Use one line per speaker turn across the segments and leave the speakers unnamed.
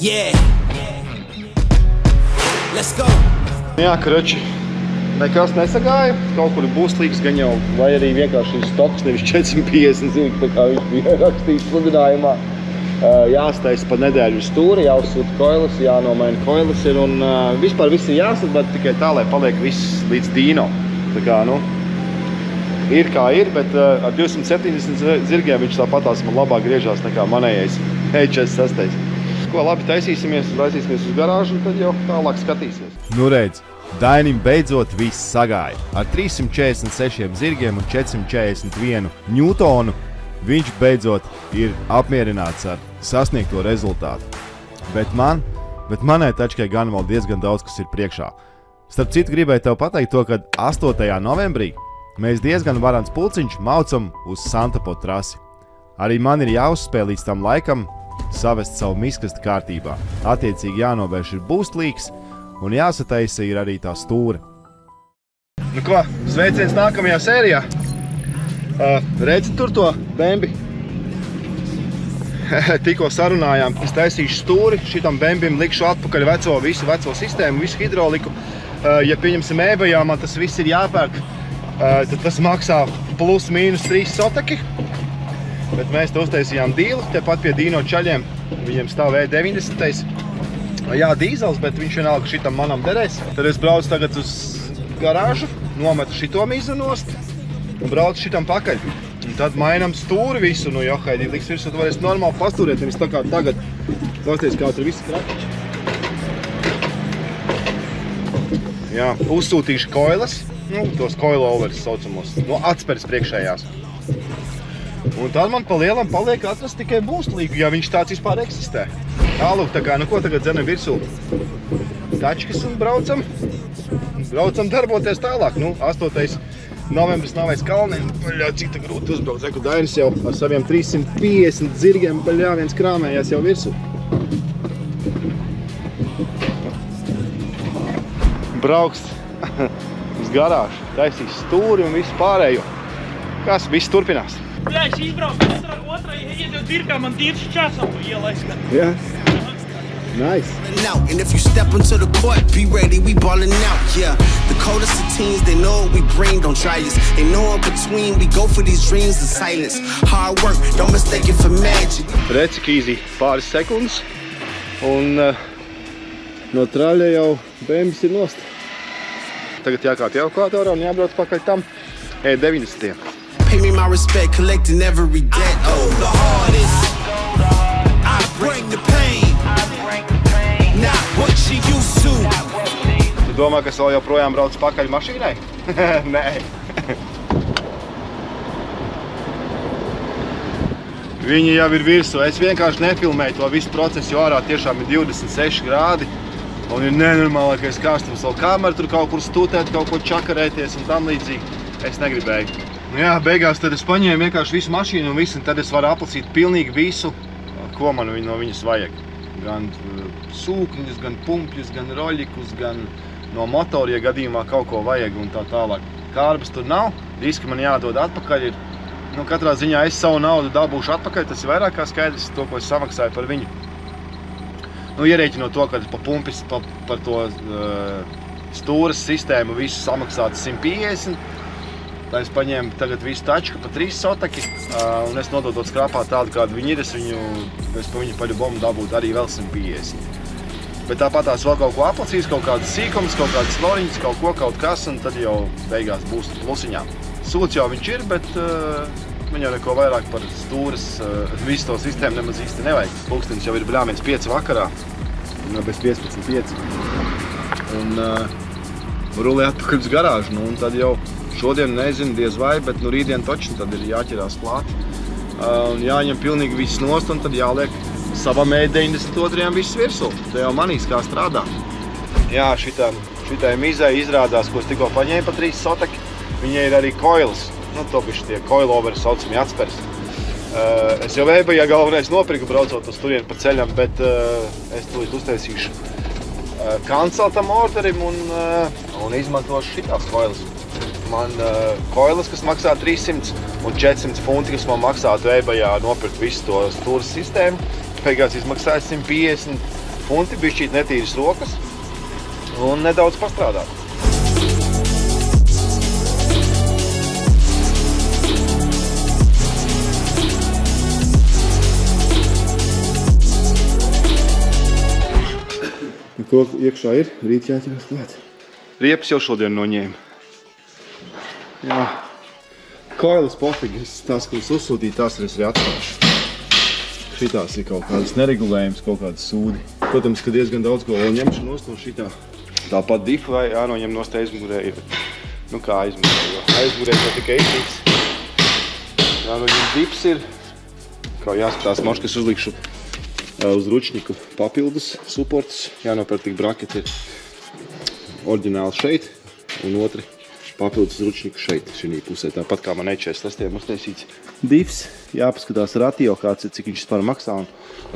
Yeah. Let's go.
Jā, krači. Nekas nesagāja, kaut kur būslīgs gan jau, vai arī vienkārši stoks, nevis 450 zirgi, tā kā viņš bija rakstījis sludinājumā. Jāstaisa pa nedēļu stūri, jāuzsūta koilas, jānomaina koilas ir un vispār viss ir jāsūt, bet tikai tā, lai paliek viss līdz dīno. Tā kā, nu, ir kā ir, bet ar 270 zirgiem viņš tāpatās man labāk griežās nekā manējais E46. Ko labi taisīsimies uz garāžu un tad jau tālāk skatīsimies.
Nu redz, Dainim beidzot viss sagāja. Ar 346 zirgiem un 441 ņūtonu viņš beidzot ir apmierināts ar sasniegto rezultātu. Bet manai tačkai gan vēl diezgan daudz, kas ir priekšā. Starp citu, gribēju tev pateikt to, ka 8. novembrī mēs diezgan varants pulciņš maucam uz Santapo trasi. Arī man ir jāuzspēj līdz tam laikam savest savu miskastu kārtībā. Attiecīgi jānovērš ir būstlīgs un jāsataisa ir arī tā stūra.
Nu ko, sveiciens nākamajā sērijā. Redzi tur to bembi? Tikko sarunājām, es taisīšu stūri, šitam bembim likšu atpakaļ visu veco sistēmu, visu hidroliku. Ja pieņemsim eBayā, man tas viss ir jāpērk, tad tas maksā plus mīnus 3 sotaki. Bet mēs te uztaisījām dīlu, tepat pie Dino čaļiem, viņiem stāv E90. Jā, dīzels, bet viņš vienalga šitam manam derēs. Tad es braucu tagad uz garāžu, nometu šito mizu nost un braucu šitam pakaļ. Un tad mainam stūri visu, nu johaidī, liks virsū, tu varēs normāli pastūrēt, nevis tā kā tagad. Pasties, kā tur visi kraķiķi. Jā, uzsūtīšu koilas, nu, tos coilovers saucamos, no atspērs priekšējās. Un tad man pa lielam paliek atrast tikai būstlīgu, ja viņš tāds vispār eksistē. Tālūk, tā kā, nu ko tagad dzenam virsū? Tačkas un braucam darboties tālāk. Nu, 8. novembris nav vairs kalniem. Baļā, cik tā grūti uzbraukt. Zeku Dainis jau ar saviem 350 zirgiem, baļā, viens krāmējās jau virsū. Brauks uz garāžu, taisīs stūri un visu pārējo. Kas? Viss turpinās.
Jā, es izbraucu, es ar otrai iedot dirkā, man tīrši časam tu ielaist.
Jā. Nice.
And if you step into the court, be ready, we ballin' out, yeah. The coldest of teens, they know what we bring, don't try us. They know in between, we go for these dreams in silence. Hard work, don't mistake it for magic.
Redz, cik īzī pāris sekundes. Un no traļa jau bembis ir nost. Tagad jākāp evakuatorā un jābrauc pakaļ tam E90.
Pay me my respect, collecting every debt. Oh, the hardest. I bring the pain. Not what you used to.
Tu domā, ka es vēl joprojām braucu pakaļ mašīnai? Nē. Viņi jau ir virsū. Es vienkārši nefilmēju to visu procesu, jo ārā tiešām ir 26 grādi. Un ir nenormālākais karstums. Vēl kameru tur kaut kur stūtēt, kaut ko čakarēties un tam līdzīgi. Es negribēju. Nu jā, beigās tad es paņēmu vienkārši visu mašīnu un visu, un tad es varu aplasīt pilnīgi visu, ko man no viņas vajag. Gan sūkņus, gan pumpļus, gan roļikus, gan no motora, ja gadījumā kaut ko vajag un tā tālāk. Kārbas tur nav, diski man jādod atpakaļ ir. Nu, katrā ziņā es savu naudu dabūšu atpakaļ, tas ir vairāk kā skaidrs, to, ko es samaksāju par viņu. Nu, ierēķinot to, ka pa pumpis, par to stūras sistēmu visu samaksātu 150. Tā es paņēmu tagad visu tačku pa 3 sotaki, un es nododot skrāpā tādu, kādu viņi ir, es pa viņu paļubomu dabūtu arī vēl 150. Bet tāpatās vēl kaut ko aplasīs, kaut kādas sīkums, kaut kādas loriņas, kaut kas, un tad jau beigās būs plusiņā. Sūds jau viņš ir, bet man jau neko vairāk par stūras visu to sistēmu nemaz īsti nevajag. Pulkstenis jau ir bļāmiens 5 vakarā, bez 15.5. Un rulē atpakaļ uz garāžu, nu, un tad jau šodien nezinu diez vai, bet nu rītdien točni tad ir jāķerās klāt. Un jāņem pilnīgi viss nost, un tad jāliek savam E92 viss virsū. Te jau manīs kā strādā. Jā, šitai mizai izrādās, ko es tikko paņēmu pa 3 sotaki. Viņai ir arī koilas. Nu, to bišķi tie coiloveri saucami atspers. Es jau eBayā galvenais nopirku braucot uz turienu pa ceļam, bet es tūlīt uztaisīšu kanceltam orderim un izmantošu šitās koilas. Man koilas, kas maksā 300 un 400 funti, kas man maksātu eBayā nopirkt visu to stūras sistēmu. Beigās izmaksāja 150 punti, bišķīt netīras rokas un nedaudz pastrādāt.
Ko iekšā ir? Rīt jāķeras klāt.
Riepas jau šodien noņēma.
Jā. Kailas pofīgi, tās, kuras uzsūtīja, tās es arī atstāšu. Šitās ir kaut kādas neregulējums, kaut kādas sūdi. Protams, ka diezgan daudz ko vēl ņemšu nost no šitā.
Tāpat difu vai jānoņem nost aizmugurēji. Nu kā aizmugurēji, jo aizmugurēji jau tikai izlīgs. Jānoņem dips ir. Kā jāskatās moškas uzlikšu uz ručņiku papildus suportus. Jānopērk tik braketi ir oriģināli šeit un otri papildus ručņiku šeit, šī pusē. Tāpat kā man E46 uztaisīts divs. Jāpaskatās ratio, kāds ir, cik viņš vispār maksā. Un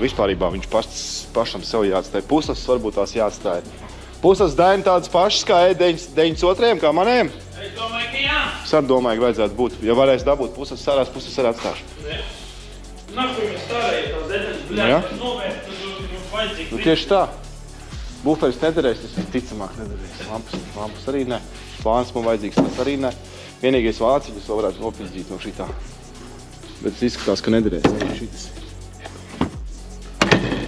vispārībā viņš pašam sev jāatstāja. Pusas varbūt tās jāatstāja. Pusas Daini tādas pašas kā E92, kā maniem?
Es domāju, ka jā.
Es arī domāju, ka vajadzētu būt. Ja varēs dabūt pusas sarās, pusas arī atstāšu.
Nakuj mēs stārēja tās detaļas, bļāt, novērt, tad vajadzīgs.
Nu tieši tā. Buferis nederēs, tas visticamāk nederēs. Lampas arī ne. Plāns man vajadzīgs, tas arī ne. Vienīgais vāciņas vēl varētu nopizdzīt no šitā. Bet es izskatās, ka nederēs arī šitas.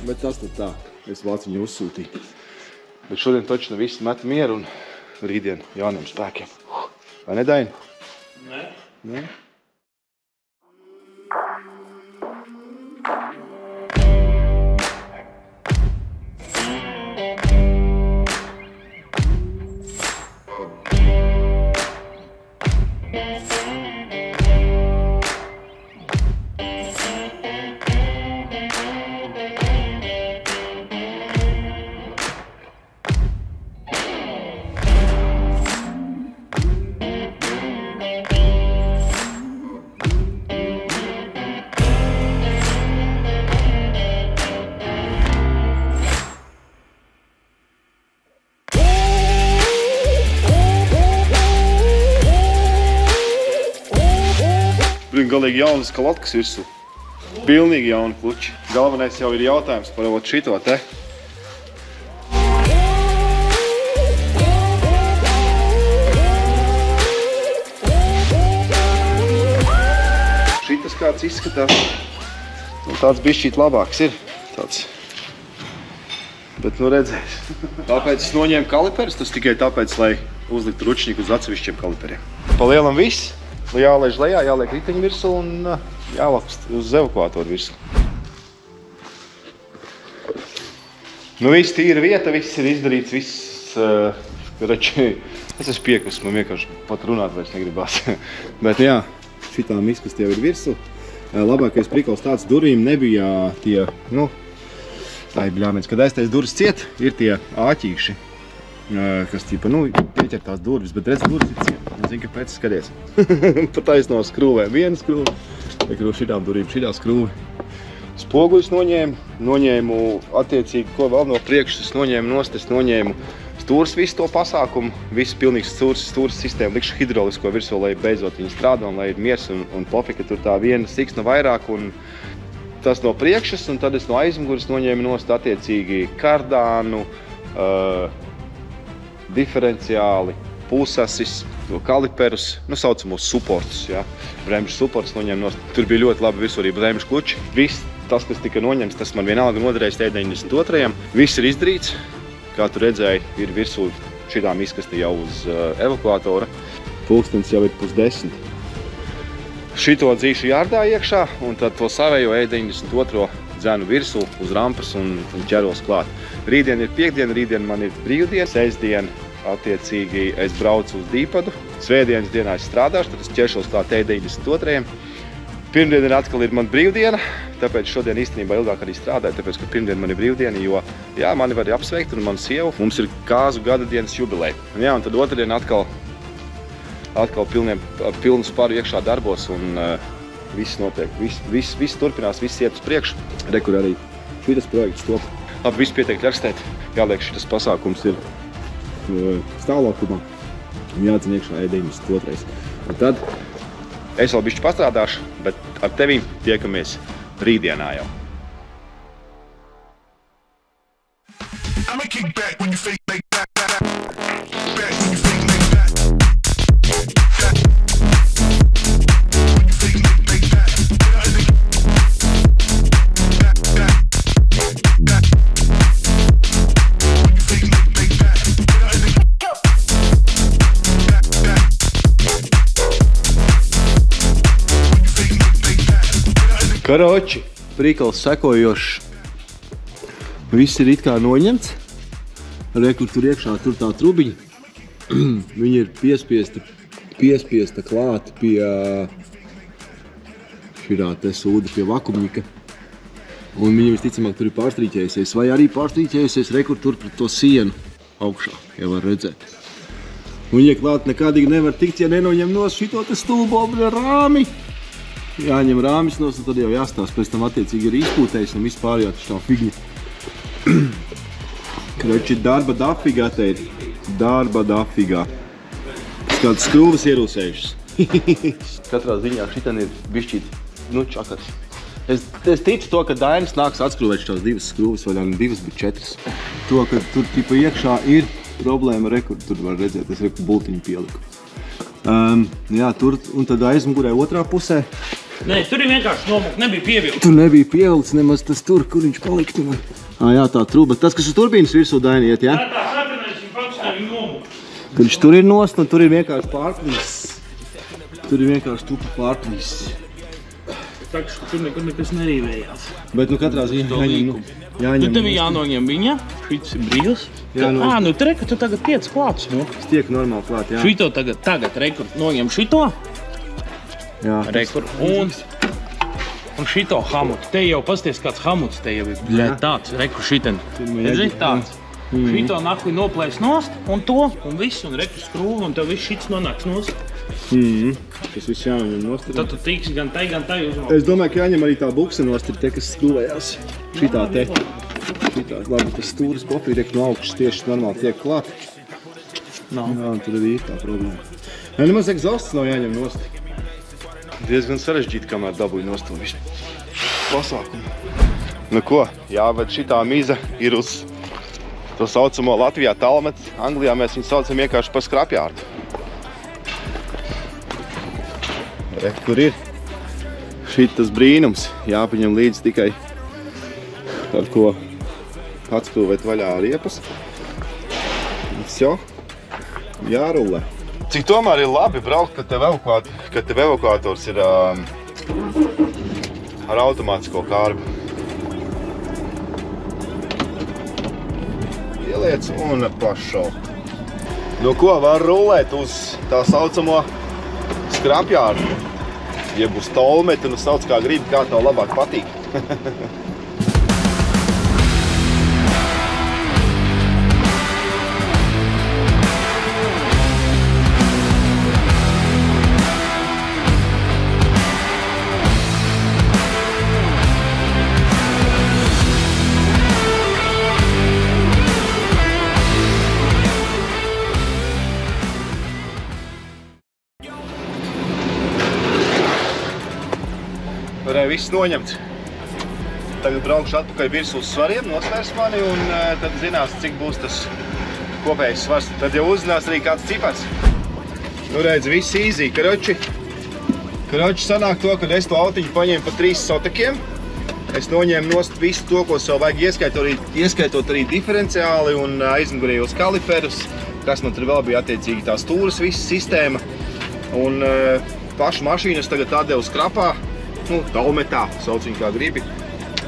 Bet tas tad tā. Es vāciņu uzsūtīju. Bet šodien taču visi met mieru un rītdien jauniem spēkiem. Vai ne, Daini?
Nē.
Ne? Galīgi jaunas kalotkas virsū. Pilnīgi jauni kluči. Galvenais jau ir jautājums par šito te. Šitas kāds izskatās. Un tāds bišķīt labāks ir. Tāds. Bet nu redzēs. Tāpēc es noņēmu kaliperus, tas tikai tāpēc, lai uzliktu ručņiku uz atsevišķiem kaliperiem. Pa lielam viss. Jālaiž lejā, jāliek riteņu virsū un jālakst uz evakuātoru virsū. Nu viss tīra vieta, viss ir izdarīts, viss rači. Es esmu piekus, man vienkārši pat runāt vairs negribās. Bet jā, šitām izkasti jau ir virsū. Labākais prikals tāds durvīm nebija tie, nu, ai bļāmens, kad aiztais durvis ciet, ir tie āķīši. Kas tīpa, nu, pieķer tās durvis, bet redz, durvis ir ciet. Zini, kāpēc skaties. Pa taisno skrūvēm viena skrūve, šitām durvīm šitā skrūve. Spoguļus noņēmu attiecīgi, ko vēl no priekšas es noņēmu nost, es noņēmu stūrs visu to pasākumu, visu pilnīgs stūrs sistēmu, likšu hidrolisko virsū, lai beidzot viņi strādā un lai ir miers un pofika tur tā viena siksna vairāk un tas no priekšas un tad es no aizmuguras noņēmu nost attiecīgi kardānu, diferenciāli, pulsasis, kaliperus, nu saucamos suportus, jā. Bremžu suportus noņem nost. Tur bija ļoti labi virsū arī bremžu kluči. Viss tas, kas tika noņemts, tas man vienalga noderēs E92. Viss ir izdarīts. Kā tu redzēji, ir virsū šitām izkasti jau uz evakuātora. Pulkstens jau ir 9:30. Šito dzīšu jārdā iekšā un tad to savējo E92 dzenu virsū uz rampas un ķeros klāt. Rītdien ir piekdiena, rītdien man ir brīvdiena, sestdien attiecīgi es braucu uz Dīpadu. Svētdienas dienā es strādāšu, tad es ķeršos klāt E92. Pirmdien ir atkal ir man brīvdiena, tāpēc šodien īstenībā ilgāk arī strādāju, tāpēc, ka pirmdien man ir brīvdiena, jo jā, mani var apsveikt un manu sievu. Mums ir kāzu gada dienas jubileja. Un jā, un tad otrdien atkal pilnu sparu iekšā darbos un viss notiek, viss turpinās, viss iet uz priekšu. Rekur arī šitas projekts top. Labi, viss pietiek rakstēt. Jāliek šitas pasākums ir stāvlaukumā un jādzen iekšā E92. Un tad es vēl bišķi pastrādāšu, bet ar tevīm tiekamies rītdienā jau.
I'ma kick back when you fake like that. Back when you fake like that. When you fake like that.
Karoči, prikals sekojošs. Viss ir it kā noņemts. Re, kur tur iekšā, tur tā trubiņa. Viņa ir piespiesta klāt pie širā te sūda, pie vakumņika. Un viņa visticamāk tur ir pārstrīķējusies. Vai arī pārstrīķējusies, re, kur tur pret to sienu augšā, ja var redzēt. Viņa klāt nekādīgi nevar tikt, ja nenoņem nos šito te stulbo rāmi. Jāņem rāmis nos, un tad jau jāstās, pēc tam attiecīgi ir izpūtējis un vispār jau tā figņa. Kroči, darba dafigā te ir. Darba dafigā. Kādas skrūvas ierūsējušas. Katrā ziņā šitan ir bišķīt, čakars. Es ticu to, ka Dainis nāks atskrūvēt šitās divas skrūvas, vai ne divas, bet 4. To, ka tur tipa iekšā ir problēma, kur tur var redzēt, es bultiņu pieliku. Jā, tur, un tad aizmugurē otrā pusē.
Nē, tur ir vienkārši nomuk, nebija pievilts.
Tur nebija pievilts nemaz tas tur, kur viņš paliktu man. Jā, tā truba. Tas, kas uz turbīnas virsū Daini iet, jā?
Tā sakanais, viņa faktiski nebija nomuk.
Kad viņš tur ir nost, un tur ir vienkārši pārplīs. Tur ir vienkārši tupa pārplīs.
Tā, ka tur nekur nekas nerīvējās.
Bet, katrā ziņā jāņem.
Tu tev jānoņem viņa, šits ir brīvs. Nu, tu reku, tu tagad tiec klāts, nu.
Es tieku normāli klāt, jā.
Šito tagad reku, noņem šito.
Jā.
Rekur, un šito hamutu. Te jau pasties kāds hamuts, te jau ir tāds, reku šiten. Redzi, tāds. Šito nakli noplēs nost, un to, un viss, un reku skrūvi, un tev viss šits nonāks nost.
Tas viss jāņem nost.
Tad tu tīksi gan tai uzmāk.
Es domāju, ka jāņem arī tā bukse nost, ir te, kas skrūvējās. Šitā te. Šitā, labi, tas stūris kopīgi no augšas tieši normāli tiek klāt. Jā, un tur arī ir tā problēma. Nemaz egzosts nav jāņem nost. Diezgan sarežģīti, kamēr dabūju nost to visu pasākumu. Nu ko, jāved šitā miza ir uz to saucamo Latvijā talmetu. Anglijā mēs viņu saucam vienkārši par skrapjārdu. Re, kur ir šitas brīnums. Jāpaņem līdz tikai ar ko atskrūvēt vaļā riepas. Visjo, jārulē. Cik tomēr ir labi braukt, kad tev evakuators ir ar automātisko kārbu. Ieliec un pašau. No ko var rulēt uz tā saucamo skrapjārdu. Jeb uz tolmetu, nu sauc kā gribi, kā tev labāk patīk. Viss noņemts. Tagad braukšu atpakaļ virsū uz svariem, nosvērs mani un tad zinās, cik būs tas kopējais svars. Tad jau uzzinās arī kāds cipars. Nu redz, viss easy. Karoči sanāk to, kad es to autiņu paņēmu pa 3 sotakiem. Es noņēmu nost visu to, ko sev vajag, ieskaitot arī diferenciāli un aizmugurējos kaliperus, kas man tur vēl bija attiecīgi tā stūras visa sistēma. Un pašu mašīnas tagad atdevu skrapā. Talmetā, sauc viņu kā gribi,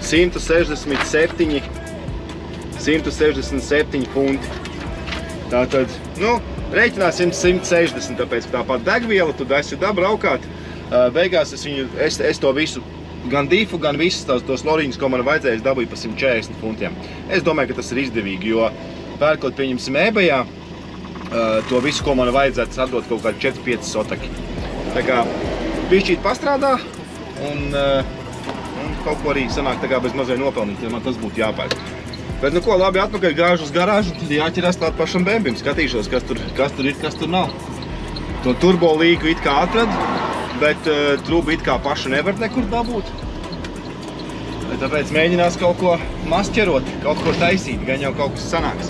167 funti. Tātad, rēķināsim 160, tāpēc tāpat degviela, tu esi braukāt. Beigās es to visu, gan dīfu, gan visas tos loriņus, ko man vajadzēja, es dabūju pa 140 funtiem. Es domāju, ka tas ir izdevīgi, jo pērkot, pieņemsim, eBayā, to visu, ko man vajadzētu, atdot kaut kādi 4-5 sotaki. Tā kā bišķīt pastrādā, un kaut ko arī sanāk tā kā bez mazai nopelnīt, ja man tas būtu jāpērk. Bet nu ko, labi, atpakaļ gāžu uz garāžu, tad jāķerās klāt pašam bembim. Skatīšos, kas tur ir, kas tur nav. To turbo līgu it kā atradu, bet trubu it kā pašu nevar nekur dabūt. Bet Tāpēc mēģinās kaut ko masķerot, kaut ko taisīt, gan jau kaut kas sanāks.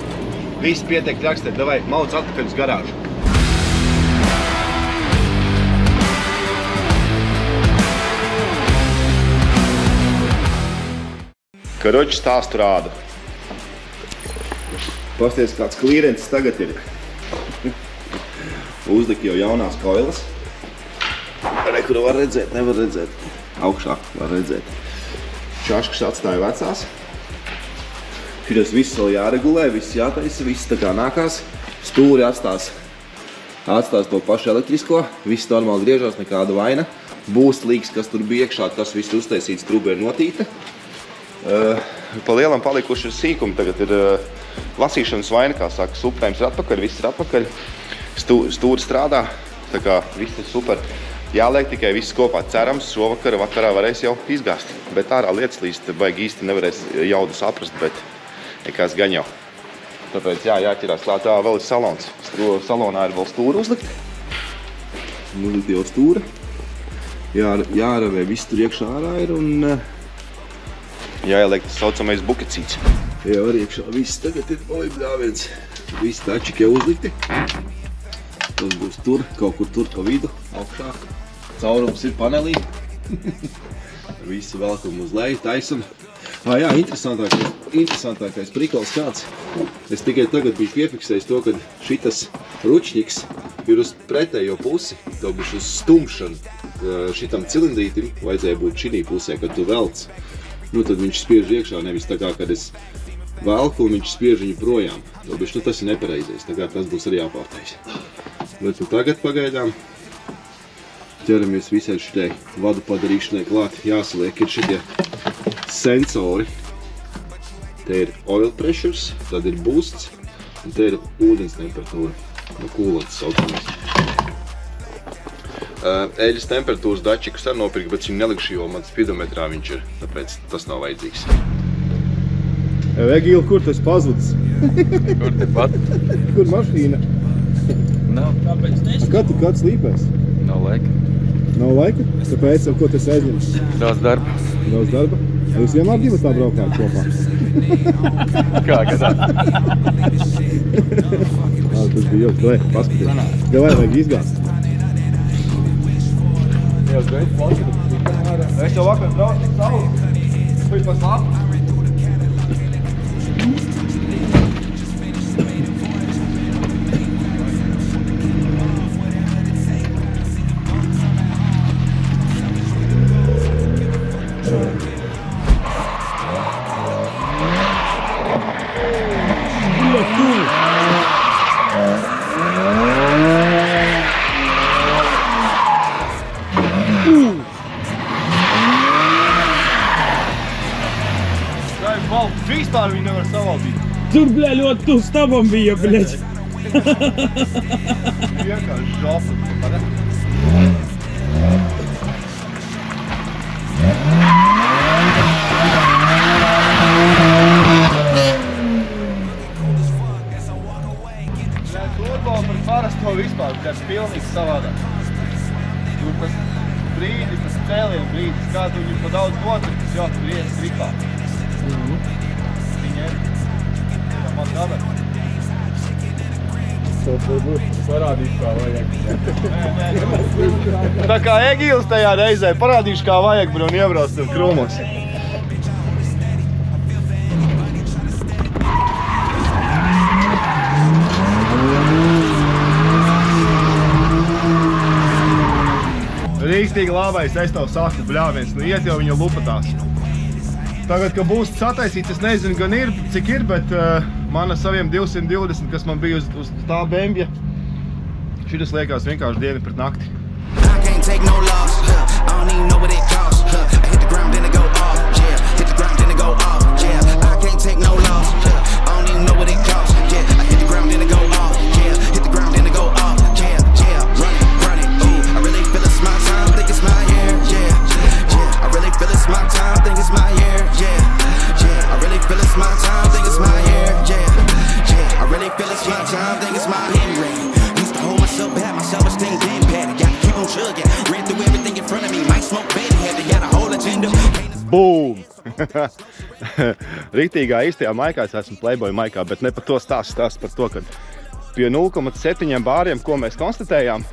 Viss pietiek rakstēt, davai, mauc atpakaļ uz garāžu. Karoči stāstu rādu. Pasties, kāds klīrences tagad ir. Uzlika jau jaunās koilas. Re, kur var redzēt, nevar redzēt. Augšā var redzēt. Čaškas atstāja vecās. Šitas viss vēl jāregulē, viss jātaisa, viss tā kā nākās. Stūri atstās to pašu elektrisko. Viss normāli griežās, nekāda vaina. Būs līgs, kas tur bija iekšā, tas viss uztaisīts, trūba ir notīta. Pa lielam palikuši ir sīkumi, tagad ir lasīšanas vaina, kā saka, suprējums ir atpakaļ, viss ir atpakaļ, stūri strādā, tā kā viss ir super. Jāliek tikai viss kopā, cerams, šovakar, vakarā varēs jau izgāzt, bet ārā lietas līst, baigi īsti nevarēs jaudu saprast, bet nekās gan jau. Tāpēc jāķirās klāt, vēl ir salons, salonā ir vēl stūri uzlikt, jau stūri, jāravē, viss tur iekšā ārā ir un jāieliek tas saucamais bukecīts. Jā, arī iekšā viss tagad ir palībļāviens. Visi tačiki jau uzlikti. Tas būs tur, kaut kur tur pa vidu, augšā. Caurums ir panelī. Visi velkam uz leju, taisam. Jā, interesantākais prikals kāds. Es tikai tagad biju piefiksējis to, ka šitas ručņiks ir uz pretējo pusi. To bišķi uz stumšanu. Šitam cilindrītim vajadzēja būt šinī pusē, kad tu velc. Nu, tad viņš spiež iekšā, nevis tā kā, kad es velku un viņš spiež viņu projām. Tas ir nepareizais, tā kā tas būs arī jāpārtais. Bet tagad pagaidām ķeramies visai šitai vadu padarīšanai klāt. Jāsaliek ir šitie sensori. Te ir oil pressures, tad ir boosts un te ir ūdens temperatūra. No kūlants saucamies. Eļas temperatūras dačikus arī nopirkt, bet viņu nelikšu, jo man spidometrā viņš ir, tāpēc tas nav vajadzīgs.
Egīl, kur tas pazudis?
Kur te pat?
Kur mašīna?
Nav, kāpēc neesi?
Kad slīpēs?
Nav laika.
Nav laika? Tāpēc, ko tas aizņems?
Daudz darba.
Daudz darba? Jūs vienmēr divatā braukāt kopā?
Kā gadā?
Tas bija jauks, davai, paskaties. Davai, vajag izgāzt.
Es jau vakar braucu tik savu. Viņš pa slāpu. Vispār viņi nevar savaldīt.
Tur, bļā, ļoti tu stabam bija, bļaļ.
Vienkārši žāpa. Turbo par parasto vispār, bļaļ, pilnīgi savādāk. Tur tas brīdis, tas cēlienu brīdis, kā tu viņu pa daudz notrikis, jo tur iet strikā. Man dabar.
Parādīšu, kā vajag.
Tā kā Egīls tajā reizē parādīšu, kā vajag, bro, un iebrauc tev krūmos. Rīkstīgi labais, es tev saku, bļāviens, nu iet jau viņa lupatās. Tagad, ka būs sataisīts, es nezinu, gan ir, cik ir, bet man ar saviem 220, kas man bija uz tā bembja, šitas liekas vienkārši diena pret nakti.
Ran through everything in front of me, might smoke.
Rītīgā īstajā maikā es esmu Playboy maikā, bet ne par to stāstu par to, ka pie 0,7 bāriem, ko mēs konstatējām,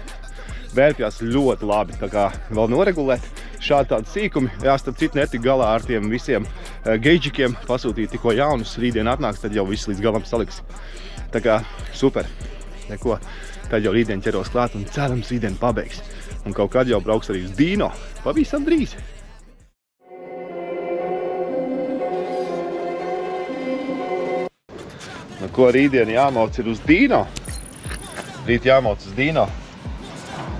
vērpjās ļoti labi, tā kā vēl noregulēt šādi tādi sīkumi. Jā, starp citu netik galā ar tiem visiem geidžikiem, pasūtīt tikko jaunus, rītdien atnāks, tad jau viss līdz galam saliks. Tā kā super, neko, tad jau rītdien ķeros klāt un cerams rītdien pabeigs. Un kaut kad jau brauks arī uz Dino, pavisam drīz. Nu, ko rītdien jāmauc ir uz Dino? Rīt jāmauc uz Dino.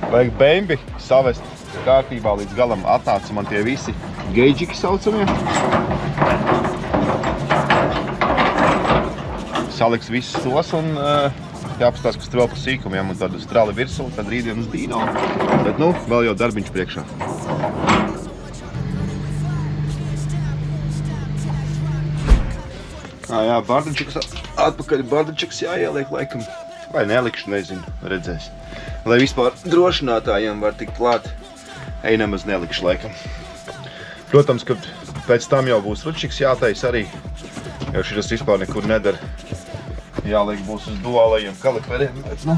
Vajag bembi savest kārtībā līdz galam. Atnāca man tie visi geidžiki saucamie. Saliks visus tos un jāpastās, kas tur vēl par sīkumiem un tad uz trali virsū, tad rītdien uz Dino. Bet nu, vēl jau darbiņš priekšā. Jā, bardačiks atpakaļ, bardačiks jāieliek laikam. Vai nelikšu, nezinu, redzēs. Lai vispār drošinātājiem var tikt klāt, nemaz nelikšu laikam. Protams, ka pēc tam jau būs ručiks jātais arī, jo šitas vispār nekur nedara. Jāliek būs uz duālajiem kaliperiem, bet nu,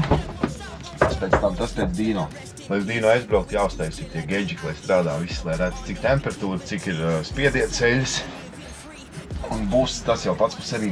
tas pēc Dino. Lai uz Dino aizbraukt jāuztais ir tie geidžiki, lai strādā viss, lai redz cik temperatūra, cik ir spiediet ceļas. Un būs tas jau pats par sevi.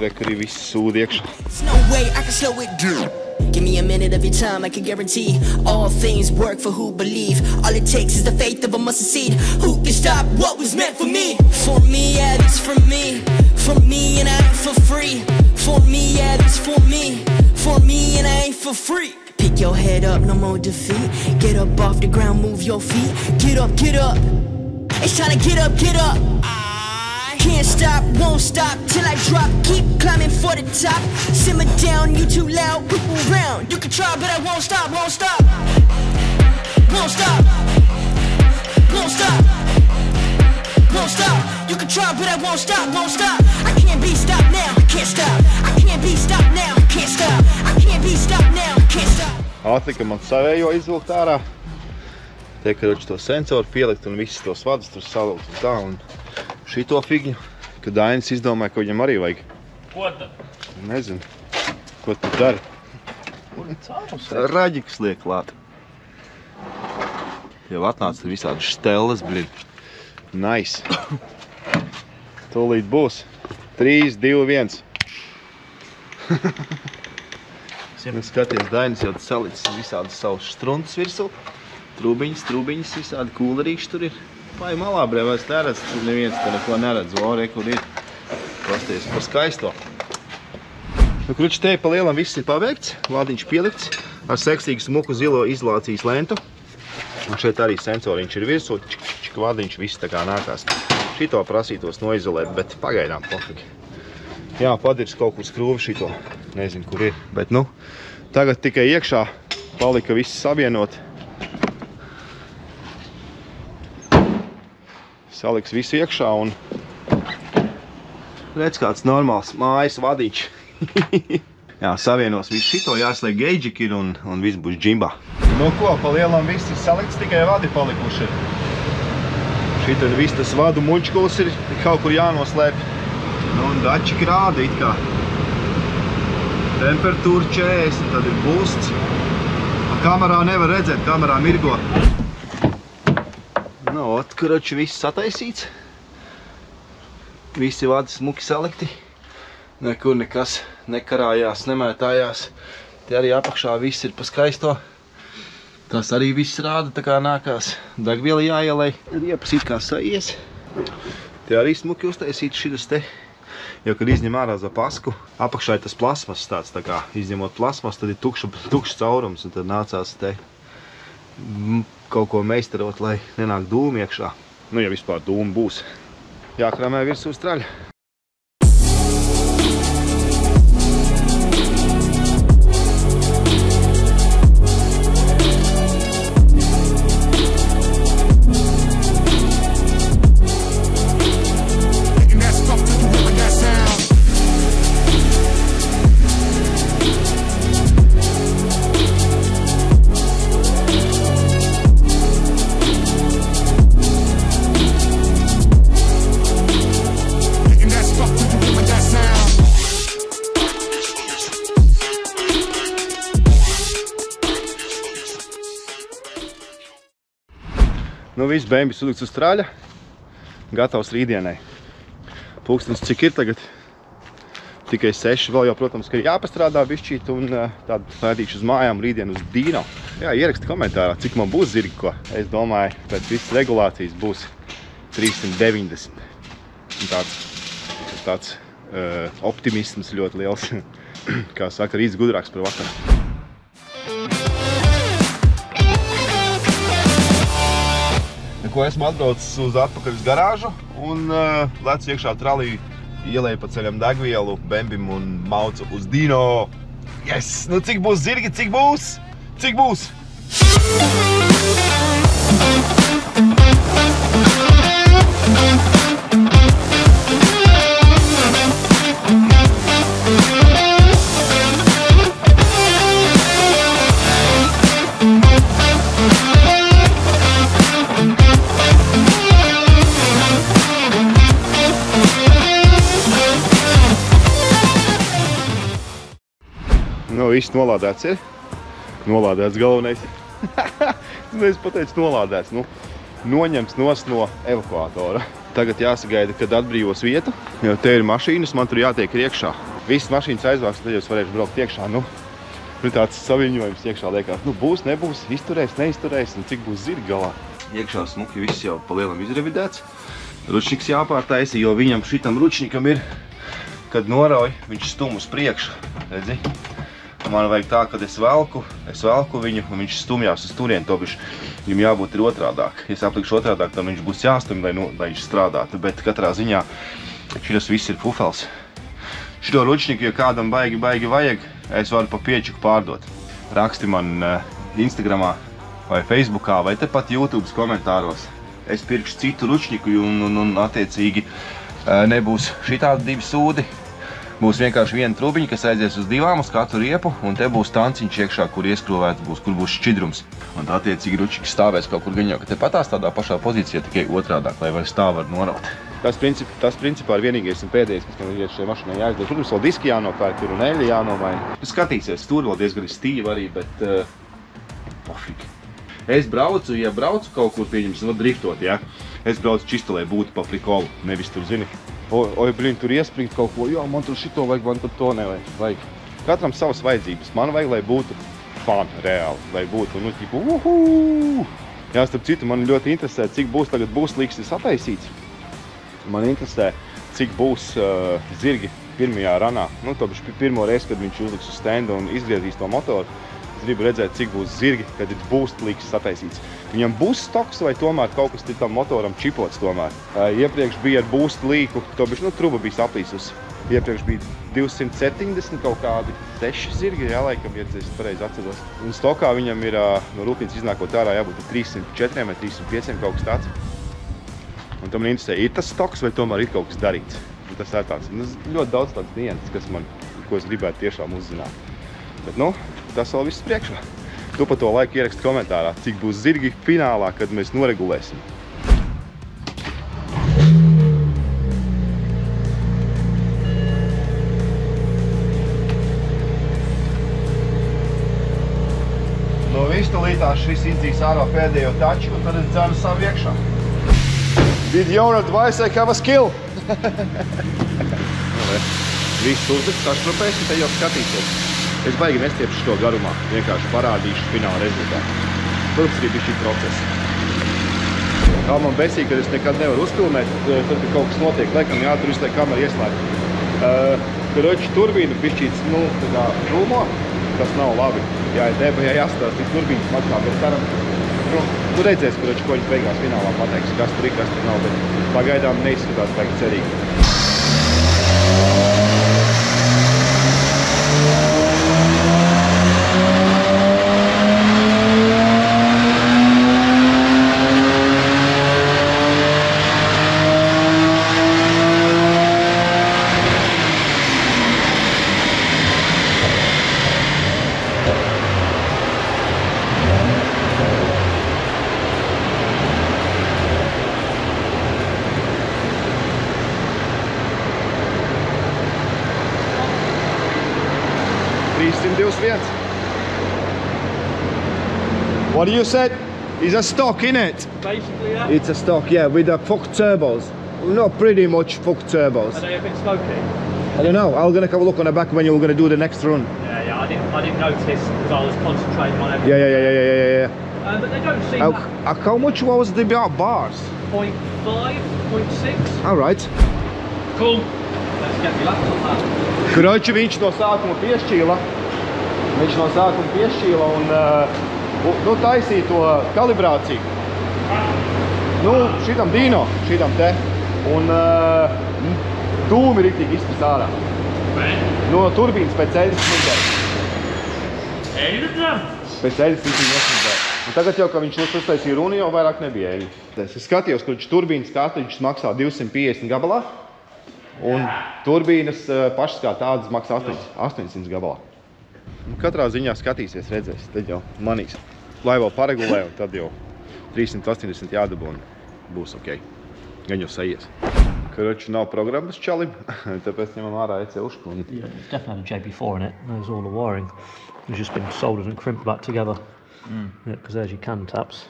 Rek arī viss sūdi iekšā.
No way I can slow it down. Give me a minute of your time, I can guarantee all things work for who believe. All it takes is the faith of a mustard seed. Who can stop what was meant for me? For me, yeah, this for me. For me and I ain't for free. For me, yeah, this for me. For me and I ain't for free. Pick your head up, no more defeat. Get up off the ground, move your feet. Get up, get up. It's time to get up, get up. I can't stop, won't stop till I drop. Keep climbing for the top. Simmer down, you too loud, whip around. You can try, but I won't stop, won't stop. Won't stop. Won't stop. Won't stop. You can try, but I won't stop, won't stop. I can't be stopped now, I can't stop. I can't be stopped now, I can't stop. I can't be stopped now, I can't stop.
Atlika man savējo izvilkt ārā. Te, karoči, to sensoru pielikt un visus tos vadus tur salaukt un tā. Un šito figņu, kad Dainis izdomāja, ka viņam arī vajag.
Ko tad?
Nezinu, ko tu dari. Raģikus liek klāt. Jau atnāca visādi šteles, blin. Nice. Tūlīt būs. 3, 2, 1. Nu, skaties, Dainis jau salicis visādas savus struntus virsū. Trūbiņas, visādi kūlerīši tur ir. Pai malā, bre, vairs neredz, tur neviens te neko neredz. O, re, kur ir. Pasties par skaisto. Nu, kruči, te pa lielam viss ir paveikts. Vādiņš pielikts ar seksīgu smuku zilo izolācijas lentu. Un šeit arī sensoriņš ir virsū. Čik, vādiņš viss tā kā nākās. Šito prasītos noizolēt, bet pagaidām pofīgi. Jā, padirs kaut kur skrūvi šito. Nezinu, kur ir. Bet, nu, tagad tikai iekšā palika viss savienot. Saliks visu iekšā un redz kāds normāls mājas vadiņš. Jā, savienos visu šito, jāsliek geidžiki ir un viss būs džimbā. Nu ko, pa lielam viss ir salikts, tikai vadi palikuši ir. Šitien viss tas vadu muļķkuls ir kaut kur jānoslēp. Nu un dačiki rāda it kā. Temperatūra 40, tad ir busts. Kamerā nevar redzēt, kamerā mirgo. Nu, karoči, viss sataisīts. Visi vadi smuki salikti. Nekur nekas nekarājās, nemētājās. Te arī apakšā viss ir pa skaisto. Tas arī viss rāda, tā kā nākās. Degviela jāielej. Riepas it kā sajies. Te arī smuki uztaisīts šitas te. Jo, kad izņem ārā zapasku, apakšā ir tas plasmas tāds, tā kā izņemot plasmas, tad ir tukšs caurums, un tad nācās te kaut ko meistarot, lai nenāk dūmi iekšā. Nu, ja vispār dūmi būs. Jākramē virsū straļa.
viss bēmbis uzlikts uz traļa. Gatavs rītdienai. Pulkstens cik ir tagad? Tikai 6. Vēl jau, protams, ka jāpastrādā bišķīt un tādu pētīšu uz mājām rītdien uz Dino. Jā, ieraksti komentārā, cik man būs zirgi, ko. Es domāju, pēc visas regulācijas būs 390. Tāds optimisms ļoti liels. Kā saka, rīts gudrāks par vakaru. Ko esmu atbraucis uz atpakaļ uz garāžu un lecu iekšā tralī, ielēju pa ceļam degvielu, bembim un maucu uz Dino. Yes! Nu cik būs zirgi, cik būs? Cik būs? Nu, viss nolādēts ir. Nolādēts galvenais. Es pateicu nolādēts. Nu, noņemts nost no evakuatora. Tagad jāsagaida, kad atbrīvos vietu. Jo te ir mašīnas, man tur jātiek iekšā. Visas mašīnas aizvāks, tad jūs varēšu braukt iekšā. Nu, tāds saviņojums iekšā liekas. Nu, būs, nebūs, izturēs, neizturēs un cik būs zirgi galā. Iekšā smuki viss jau pa lielam izrevidēts. Ručniks jāpārtaisa, jo viņam šitam ručnikam ir, kad norauj, viņš stum uz priekšu. Redzi? Man vajag tā, kad es velku viņu un viņš stumjās uz turieni, tobiši viņam jābūt ir otrādāk. Ja es aplikšu otrādāk, tad viņš būs jāstumj, lai viņš strādātu, bet katrā ziņā šitas viss ir pufels. Šito ručniku, ja kādam baigi vajag, es varu pa piečuku pārdot. Raksti man Instagramā vai Facebookā vai tepat YouTube's komentāros. Es pirkšu citu ručniku un attiecīgi nebūs šitādi 2 sūdi. Būs vienkārši viena trubiņa, kas aizies uz 2 uz katru riepu, un te būs tanciņš iekšā, kur ieskrūvēts būs, kur būs šķidrums. Un attiecīgi ručniks stāvēs kaut kur gan jau, ka te patās tādā pašā pozīcijā, tikai otrādāk, lai vairs tā var noraut. Tas principā ir vienīgais un pēdējais, kas man ir šai mašīnai jāizdod. Protams, vēl diski jānopērk, tur un eļļa jānomaina. Skatīsies, tur vēl diezgan stīva arī, bet pofīgi. Es braucu, ja braucu kaut kur, pieņemsim, driftot, ja? Es braucu čisto, lai būtu pa prikolu, nevis tur, zini. Oi, blīn, tur iespringt kaut ko, jā, man tur šito vajag, man tur to nevajag. Katram savas vajadzības. Man vajag, lai būtu fun, reāli, lai būtu, nu, tipu, uhuu! Jā, starp citu, man ļoti interesē, cik būs tagad būsliksnis attaisīts. Man interesē, cik būs zirgi pirmajā ranā. Nu, tobiši pirmo reizi, kad viņš uzliks uz stenda un izgriezīs to motoru. Es gribu redzēt, cik būs zirgi, kad ir būsliksnis attaisīts. Viņam būs stoks vai tomēr kaut kas tam motoram čipots tomēr. Iepriekš bija ar būst līku, tobiši, nu, truba bija saplīsusi. Iepriekš bija 270 kaut kādi 6 zirgi, jā, laikam, ja es pareizi atceros. Un stokā viņam ir, no rūpnīcas iznākot ārā, jābūt 304 vai 305 kaut kas tāds. Un tam man interesē, ir tas stoks vai tomēr ir kaut kas darīts. Un tas ir tāds, ļoti daudz tāds nianses, ko es gribētu tiešām uzzināt. Bet, nu, tas vēl viss priekšā. Tu pa to laiku ieraksti komentārā, cik būs zirgi finālā, kad mēs noregulēsim. No vistulītās šis izdzīs ārā pēdējo taču, un tad es dzēnu savu iekšā. Did your advice I have a skill? Viss uzliks, sašrupēs, un te jau skatīsies. Es baigi nestiepšu to garumā, vienkārši parādīšu fināla rezultātu. Protams, arī bija šī procesa. Kā man besīja, kad es nekad nevaru uzfilmēt, tad, kad kaut kas notiek, laikam jā, tur visu laiku kamera ieslēgt. Karoči turbīnu bišķīts, nu, tā kā rūmo, tas nav labi. Jā, jāstās tik turbīnas maksā, bet ceram, nu, tu redzēs, karoči, ko viņi beigās finālā pateiks, kas tur ir, kas tur nav, bet pagaidām neizskatās tā cerīgi. What do you say? It's a stock, innit?
Basically, yeah.
It's a stock, yeah, with the fucked turbos. Not pretty much fucked turbos.
Are they a bit smoky?
I don't know. I'm gonna have a look on the back when you're gonna do the next run.
Yeah, I didn't notice because I was concentrating on everything.
Yeah.
But they don't seem
How much was the bars?
0.5, 0.6.
All right.
Cool. Let's get relaxed on that.
Kroči, viņš no sākuma piešķīla. Un taisīja to kalibrāciju. Šitam Dino, šitam te. Un dūmi riktīgi izspēc ārā. No turbīnas pēc eļas smidēja. Pēc eļas riktīgi nesmidēja. Un tagad jau, ka viņš uztaisīja runu, jau vairāk nebija eļa. Es skatījos, ka turbīnas kārtiņš maksā 250 gabalā. Un turbīnas pašas kā tādas maksā 800 gabalā. Katrā ziņā skatīsies, redzēs, tad jau manīs. Lai vēl paregulē, un tad jau 380 jādabū un būs ok. Gan jau sajies. Karoči nav programmas čalim, tāpēc ņemam ārā EC ušku.
Yeah, it's definitely had a JP4 in it. There's all the wiring. It's just been soldered and crimped back together. Yeah, because there's your can taps.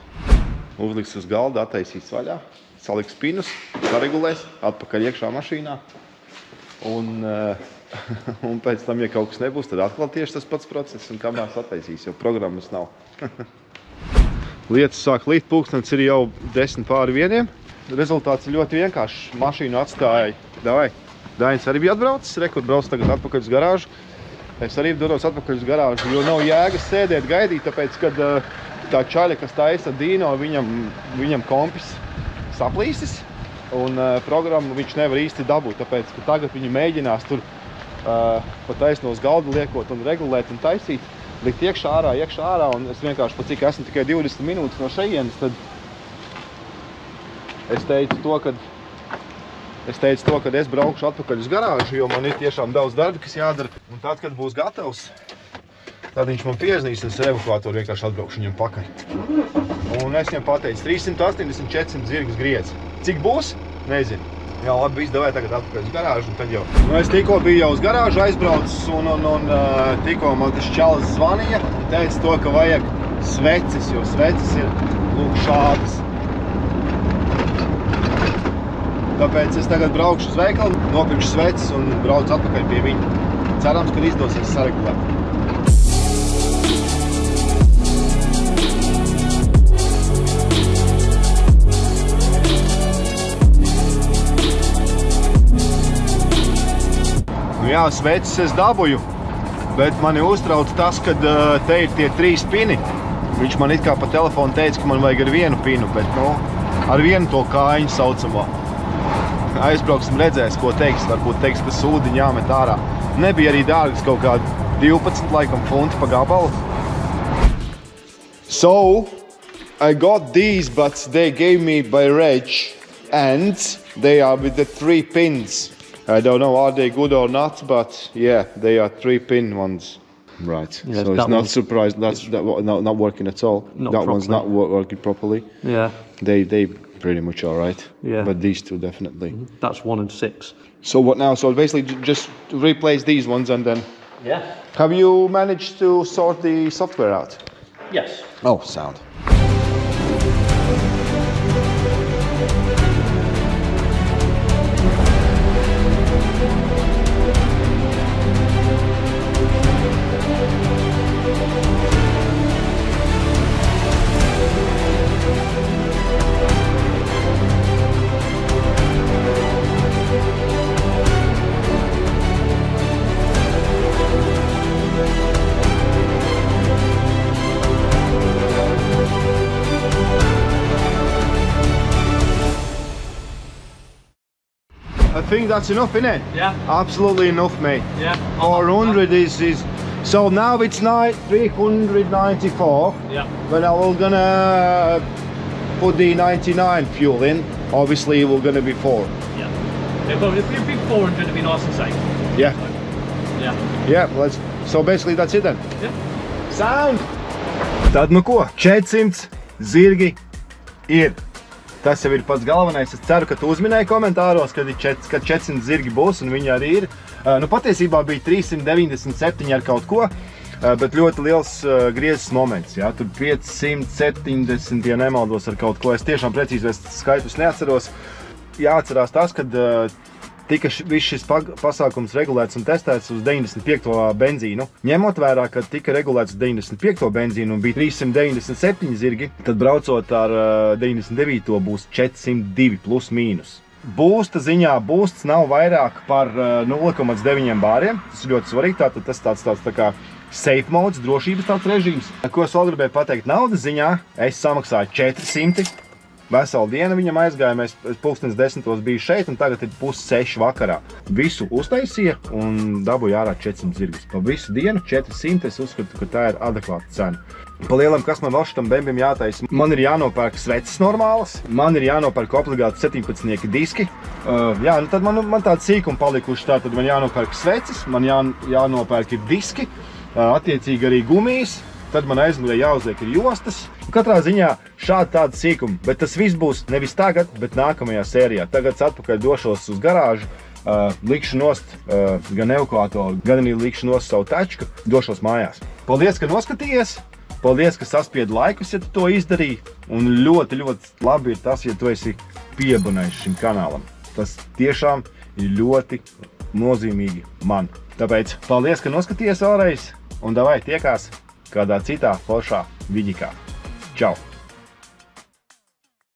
Uzliks uz galda, attaisīs vaļā, saliks pinus, paregulēs, atpakaļ iekšā mašīnā. Un pēc tam, ja kaut kas nebūs, tad atkal tieši tas pats process un kamēr attaisīs, jo programmas nav. Lietas sāk līt, pulkstens ir jau 10:50. Rezultāts ir ļoti vienkāršs. Mašīnu atstāja. Dainis arī bija atbraucis, kur brauc tagad atpakaļ uz garāžu. Es arī dodos atpakaļ uz garāžu, jo nav jēgas sēdēt, gaidīt, tāpēc, kad tā čaļa, kas taisa Dino, viņam kompis saplīsis. Un programmu viņš nevar īsti dabūt, tāpēc, ka tagad viņi mēģinās tur pa taisno uz galdu liekot un regulēt un taisīt, likt iekšā ārā, un es vienkārši, pa cik esmu tikai 20 minūtes no šejienes, tad es teicu to, kad es braukšu atpakaļ uz garāžu, jo man ir tiešām daudz darba, kas jādara. Un tad, kad būs gatavs, tad viņš man pieznīs, un es ar evakuātoru vienkārši atbraukšu viņam pakaļ. Un es viņam pateicu, 380-400 zirgas griedz. Cik būs? Nezinu. Jā, labi, izdevēja tagad atpakaļ uz garāžu, un tad jau. Es tikko biju jau uz garāžu aizbraucis, un tikko man tas čalis zvanīja, un teica to, ka vajag sveces, jo sveces ir, lūk, šādas. Tāpēc es tagad braukšu uz veikalu, nopirkšu sveces un braucu atpakaļ pie viņa. Cerams, ka izdosies saregulēt. Jā, sveces es dabūju, bet mani uztrauc tas, ka te ir tie 3 pini. Viņš man it kā pa telefonu teica, ka man vajag ar vienu pinu, bet ar vienu to kājiņu saucamo. Aizbrauksim, redzēs, ko teiks. Varbūt teiks, ka sūdiņu jāmet ārā. Nebija arī dārgas kaut kādi 12 laikam funti pa gabalu. So, I got these, but they gave me by reg, and they are with the 3 pins. I don't know, are they good or not, but yeah, they are 3-pin ones. Right,
yeah,
so it's not surprised that's not working at all. That one's not working properly.
Yeah.
They pretty much all right.
Yeah.
But these two definitely.
That's 1 and 6.
So what now? So basically just replace these ones and then...
Yeah.
Have you managed to sort the software out?
Yes.
Oh, sound. I think that's enough, isn't it?
Yeah.
Absolutely enough, mate.
Yeah.
400 is... So now it's 394.
Yeah.
But now we're gonna put the 99 fuel in. Obviously, we're gonna be 4.
Yeah. But if you're big 400, it'd be nice and safe.
Yeah.
Yeah.
Yeah, so basically that's it then.
Yeah.
Sound! Tad nu ko, 400 zirgi ir. Tas jau ir pats galvenais. Es ceru, ka tu uzminēji komentāros, kad 400 zirgi būs, un viņi arī ir. Nu, patiesībā bija 397 ar kaut ko.
bet ļoti liels griezes moments. Ja? Tur 570, ja nemaldos ar kaut ko. Es tiešām precīzi skaitļus neatceros. Jāatcerās tas, kad tika viss šis pasākums regulēts un testēts uz 95. benzīnu. Ņemot vērā, ka tika regulēts uz 95. benzīnu un bija 397 zirgi, tad braucot ar 99. būs 402 plus mīnus. Būsta ziņā būsts nav vairāk par 0,9 bāriem. Tas ir ļoti svarīgi, tātad tas tāds tā kā safe modes, drošības tāds režīms. Ko es vēl gribēju pateikt naudas ziņā, es samaksāju 400. Veselu dienu viņam aizgāja, mēs 10:30 biju šeit un tagad ir 5:30 vakarā. Visu uztaisīja un dabūja ārā 400 zirgus. Pa visu dienu 400, es uzskatu, ka tā ir adekvāta cena. Pa lielam, kas man vēl šitam bembim jātaisa? Man ir jānopērk sveces normālas, man ir jānopērk obligāti 17 diski. Jā, nu tad man tāda sīkuma palikuši, tā tad man jānopērk sveces, man jānopērk ir diski, attiecīgi arī gumijas. Tad man aizmugurē jāuzliek ir jostas. Katrā ziņā šādi tāda sīkuma, bet tas viss būs nevis tagad, bet nākamajā sērijā. Tagad atpakaļ došos uz garāžu, likšu nost gan evakuātoru, gan arī likšu nost savu tačku, došos mājās. Paldies, ka noskatījies! Paldies, ka saspiedi laikus, ja tu to izdarīji. Un ļoti, ļoti labi ir tas, ja tu esi piebonējis šim kanālam. Tas tiešām ir ļoti nozīmīgi man. Tāpēc paldies, ka noskatījies vēlreiz un davai tiekās kādā citā foršā vidikā. Čau!